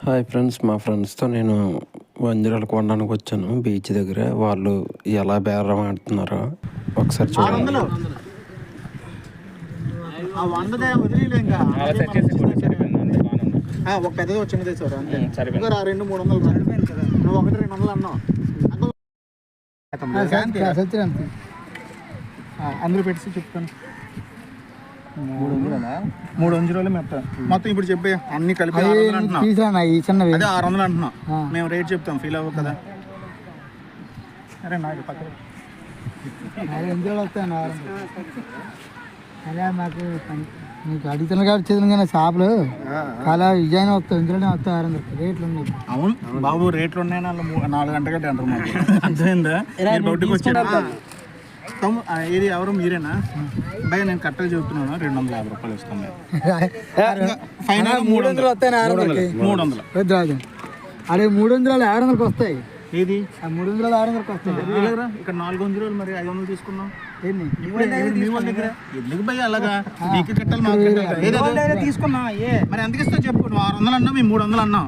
Hi friends, మా ఫ్రెండ్స్తో నేను వంజరాలు కొనడానికి వచ్చాను బీచ్ దగ్గర. వాళ్ళు ఎలా బేరం ఆడుతున్నారో ఒకసారి చూడండి. ఒక పెద్దది వచ్చింది సార్ అంతే. ఇంకా 200-300 నువ్వు 100-200 అన్నావు. అందరూ పెట్టి చెప్తాను. 300 మొత్తం ఇప్పుడు చెప్పే అన్ని కలిపి 600 అంటున్నాం. మేము రేట్ చెప్తాం, ఫీల్ అవ్వవు కదా. అరే నాకు పక్కన మాకు నీకు అడుగుతున్నా కాబట్టి చేతులు కానీ చేపలు చాలా డిజైన్ వస్తాయి, ఇందులోనే వస్తాయి 600 రేట్లు ఉన్నాయి. అవును బాబు, రేట్లు ఉన్నాయి. 4 గంటల గంట అంటారు మాకు. అర్థమైందా? బయటకు వచ్చి ఏది ఎవరు మీరేనా భయ? నేను కట్టలు చెబుతున్నాను, 250 రూపాయలు ఇస్తాను. ఫైనల్ 300 వస్తాయి 300. అరే 300 600కి వస్తాయి. ఏది 300 600కి వస్తాయి. ఇక్కడ 400 మరి 500 తీసుకున్నాం. మీ వాళ్ళ దగ్గర ఎందుకు భయ అలాగా? మీకు కట్టాలి, మాకు తీసుకున్నా. మరి ఎందుకు ఇస్తావు చెప్పు. నువ్వు 600 అన్నావు, మేము 300 అన్నాం.